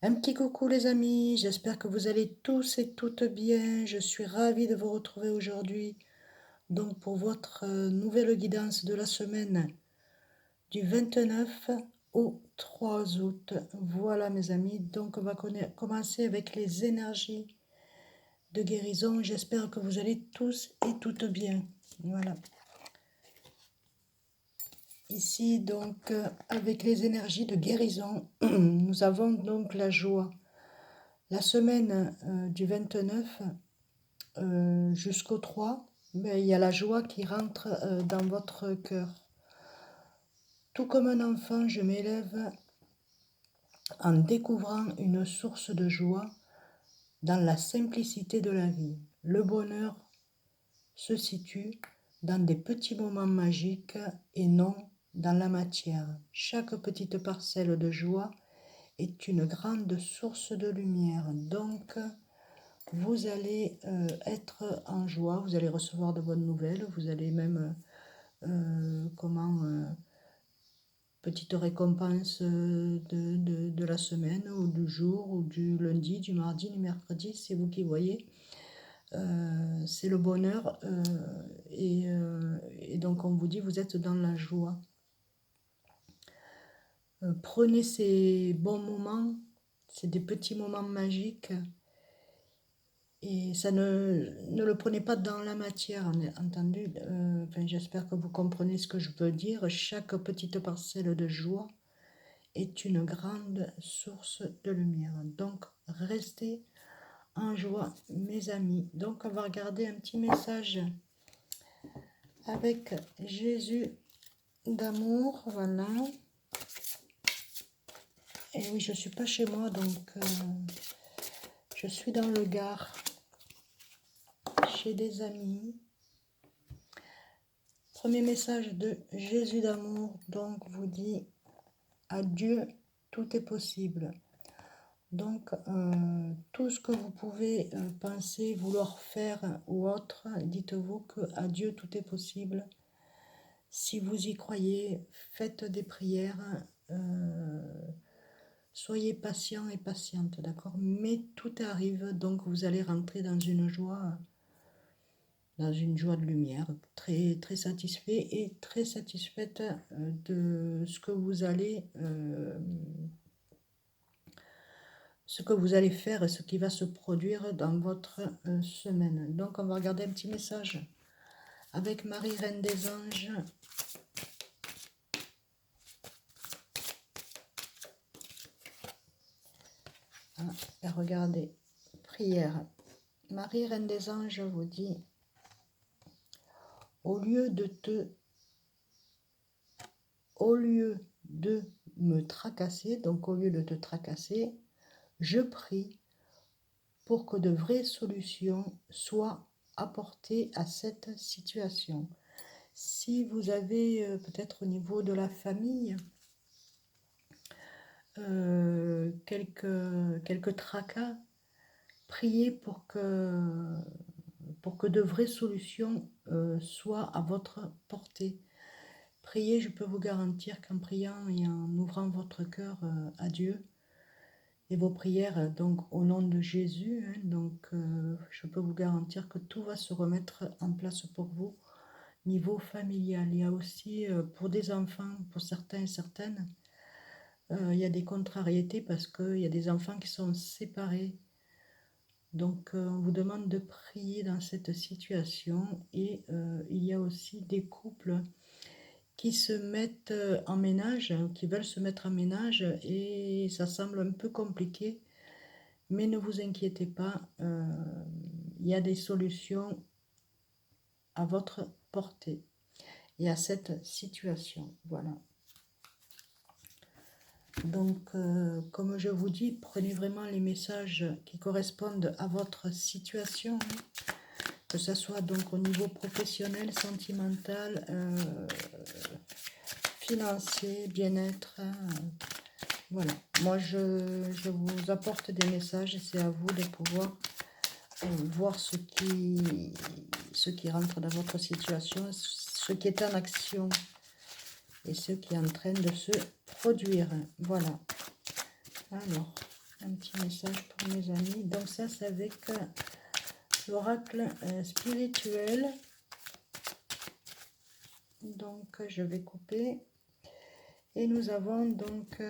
Un petit coucou les amis, j'espère que vous allez tous et toutes bien. Je suis ravie de vous retrouver aujourd'hui. Donc pour votre nouvelle guidance de la semaine du 29 au 3 août. Voilà mes amis, donc on va commencer avec les énergies de guérison. J'espère que vous allez tous et toutes bien. Voilà. Ici donc avec les énergies de guérison, nous avons donc la joie. La semaine du 29 jusqu'au 3, mais il y a la joie qui rentre dans votre cœur. Tout comme un enfant, je m'élève en découvrant une source de joie dans la simplicité de la vie. Le bonheur se situe dans des petits moments magiques et non dans la matière. Chaque petite parcelle de joie est une grande source de lumière. Donc, vous allez être en joie, vous allez recevoir de bonnes nouvelles, vous allez même, petite récompense de la semaine ou du jour ou du lundi, du mardi, du mercredi, c'est vous qui voyez. C'est le bonheur et donc on vous dit vous êtes dans la joie. Prenez ces bons moments, c'est des petits moments magiques. Et ça ne le prenez pas dans la matière, entendu. J'espère que vous comprenez ce que je veux dire. Chaque petite parcelle de joie est une grande source de lumière. Donc, restez en joie, mes amis. Donc, on va regarder un petit message avec Jésus d'amour. Voilà. Et oui, je ne suis pas chez moi, donc je suis dans le Gard, chez des amis. Premier message de Jésus d'amour, donc vous dit à Dieu tout est possible. Donc tout ce que vous pouvez penser, vouloir faire ou autre, dites-vous que à Dieu tout est possible. Si vous y croyez, faites des prières, soyez patient et patiente, d'accord? Mais tout arrive, donc vous allez rentrer dans une joie de lumière, très, très satisfait et très satisfaite de ce que vous allez faire et ce qui va se produire dans votre semaine. Donc on va regarder un petit message avec Marie, Reine des Anges. Et regardez, prière. Marie, Reine des Anges, vous dit, au lieu de me tracasser, donc au lieu de te tracasser, je prie pour que de vraies solutions soient apportées à cette situation. Si vous avez peut-être au niveau de la famille quelques tracas, priez pour que de vraies solutions soient à votre portée. Priez, je peux vous garantir qu'en priant et en ouvrant votre cœur à Dieu, et vos prières, donc au nom de Jésus, hein, donc je peux vous garantir que tout va se remettre en place pour vous, niveau familial. Il y a aussi pour des enfants, pour certains et certaines, il y a des contrariétés parce qu'il y a des enfants qui sont séparés. Donc on vous demande de prier dans cette situation et il y a aussi des couples qui se mettent en ménage, qui veulent se mettre en ménage et ça semble un peu compliqué. Mais ne vous inquiétez pas, il y a des solutions à votre portée et à cette situation. Voilà. Donc, comme je vous dis, prenez vraiment les messages qui correspondent à votre situation, hein, que ce soit donc au niveau professionnel, sentimental, financier, bien-être. Voilà. Moi, je vous apporte des messages et c'est à vous de pouvoir voir ce qui rentre dans votre situation, ce qui est en action et ce qui est en train de se produire. Voilà. Alors, Un petit message pour mes amis. Donc ça, c'est avec l'oracle spirituel. Donc, je vais couper. Et nous avons donc,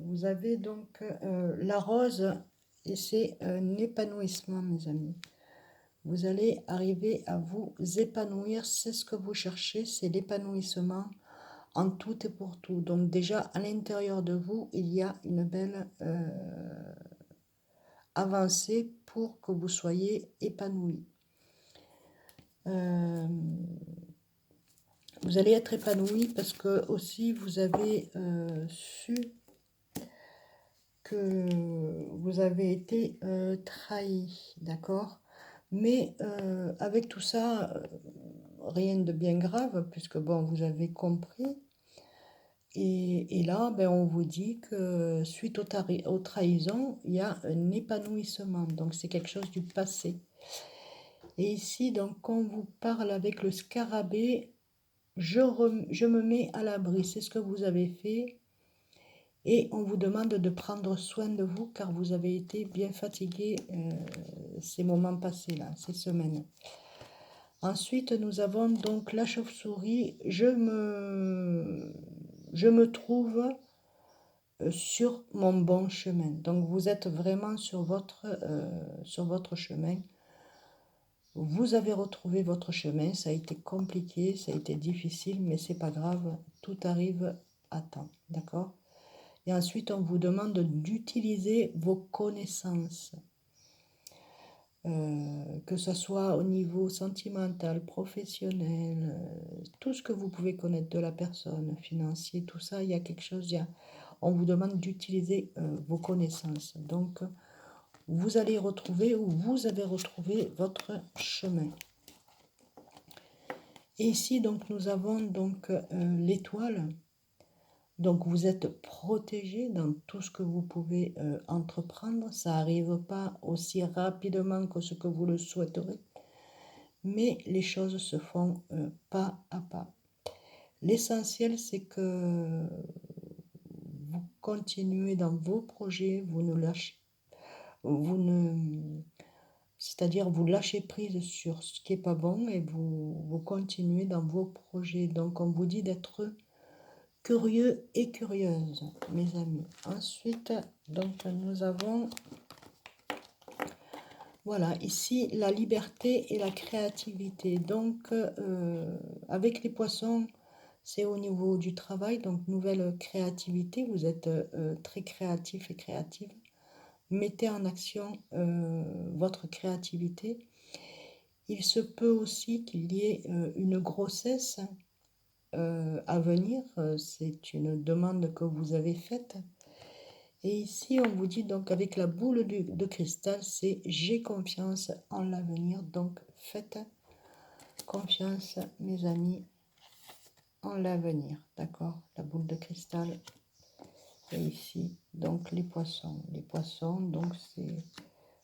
vous avez donc la rose, et c'est un épanouissement, mes amis. Vous allez arriver à vous épanouir, c'est ce que vous cherchez, c'est l'épanouissement en tout et pour tout. Donc déjà, à l'intérieur de vous, il y a une belle avancée pour que vous soyez épanoui. Vous allez être épanoui parce que aussi vous avez su que vous avez été trahi, d'accord? Mais avec tout ça, rien de bien grave, puisque bon, vous avez compris. Et là, ben, on vous dit que suite aux trahisons, il y a un épanouissement. Donc c'est quelque chose du passé. Et ici, donc, quand on vous parle avec le scarabée, je me mets à l'abri. C'est ce que vous avez fait. Et on vous demande de prendre soin de vous car vous avez été bien fatigué ces moments passés là, ces semaines. Ensuite, nous avons donc la chauve-souris. Je me trouve sur mon bon chemin. Donc vous êtes vraiment sur votre chemin. Vous avez retrouvé votre chemin. Ça a été compliqué, ça a été difficile, mais c'est pas grave. Tout arrive à temps, d'accord? Et ensuite, on vous demande d'utiliser vos connaissances, que ce soit au niveau sentimental, professionnel, tout ce que vous pouvez connaître de la personne, financier, tout ça, il y a quelque chose, on vous demande d'utiliser vos connaissances. Donc, vous allez retrouver ou vous avez retrouvé votre chemin. Et ici, donc, nous avons donc l'étoile. Donc vous êtes protégé dans tout ce que vous pouvez entreprendre. Ça n'arrive pas aussi rapidement que ce que vous le souhaiterez, mais les choses se font pas à pas. L'essentiel, c'est que vous continuez dans vos projets, vous ne lâchez, c'est-à-dire vous lâchez prise sur ce qui n'est pas bon et vous continuez dans vos projets. Donc on vous dit d'être curieux et curieuse, mes amis. Ensuite, donc nous avons, voilà, ici la liberté et la créativité. Donc, avec les poissons, c'est au niveau du travail, donc nouvelle créativité. Vous êtes très créatif et créative. Mettez en action votre créativité. Il se peut aussi qu'il y ait une grossesse à venir, c'est une demande que vous avez faite. Et ici, on vous dit donc avec la boule de cristal, c'est j'ai confiance en l'avenir. Donc faites confiance, mes amis, en l'avenir. D'accord? La boule de cristal. Et ici, donc les poissons. Les poissons, donc c'est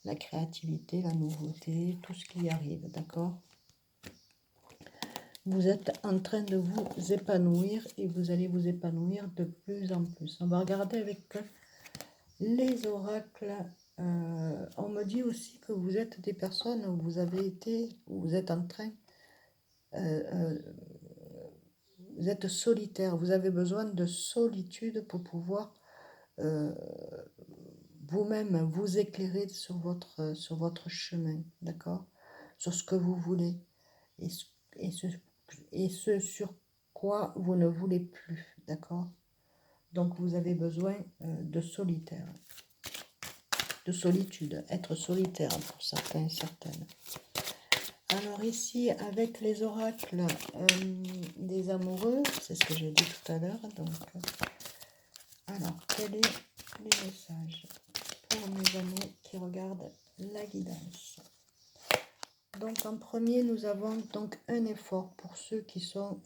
la créativité, la nouveauté, tout ce qui arrive. D'accord? Vous êtes en train de vous épanouir et vous allez vous épanouir de plus en plus. On va regarder avec les oracles. On me dit aussi que vous êtes des personnes où vous avez été, où vous êtes en train, vous êtes solitaire, vous avez besoin de solitude pour pouvoir vous-même vous éclairer sur votre chemin, d'accord? Sur ce que vous voulez et ce sur quoi vous ne voulez plus, d'accord? Donc vous avez besoin de solitaire, de solitude, être solitaire pour certains et certaines. Alors ici, avec les oracles des amoureux, c'est ce que j'ai dit tout à l'heure. Donc, alors, quels sont les messages pour mes amis qui regardent la guidance? Donc en premier, nous avons donc un effort pour ceux qui sont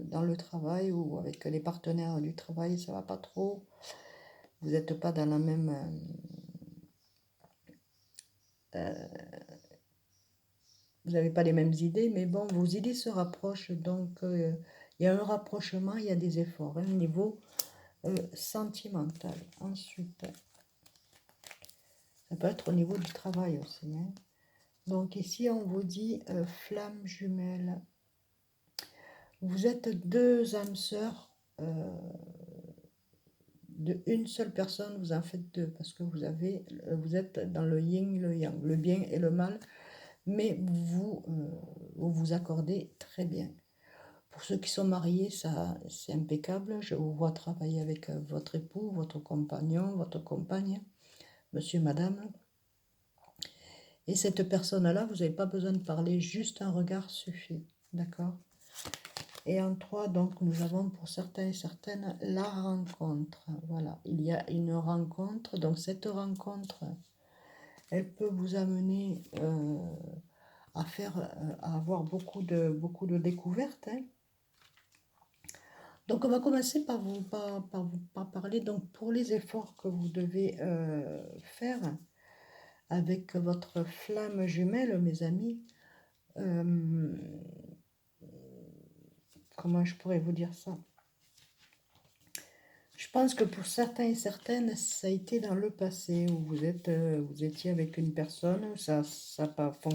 dans le travail ou avec les partenaires du travail, ça va pas trop. Vous n'êtes pas dans la même... vous n'avez pas les mêmes idées, mais bon, vos idées se rapprochent, donc il y a un rapprochement, il y a des efforts, au niveau sentimental. Ensuite, peut être au niveau du travail aussi, hein. Donc ici, on vous dit flamme jumelle. Vous êtes deux âmes sœurs de une seule personne, vous en faites deux parce que vous êtes dans le yin, le yang, le bien et le mal, mais vous vous accordez très bien. Pour ceux qui sont mariés, ça c'est impeccable. Je vous vois travailler avec votre époux, votre compagnon, votre compagne, monsieur, madame. Et cette personne-là, vous n'avez pas besoin de parler, juste un regard suffit. D'accord? Et en 3, donc, nous avons pour certains et certaines la rencontre. Voilà, il y a une rencontre. Donc, cette rencontre, elle peut vous amener à avoir beaucoup de découvertes, hein. Donc, on va commencer par parler donc, pour les efforts que vous devez faire avec votre flamme jumelle, mes amis. Comment je pourrais vous dire ça? Je pense que pour certains et certaines, ça a été dans le passé où vous étiez avec une personne, ça n'a pas fonctionné.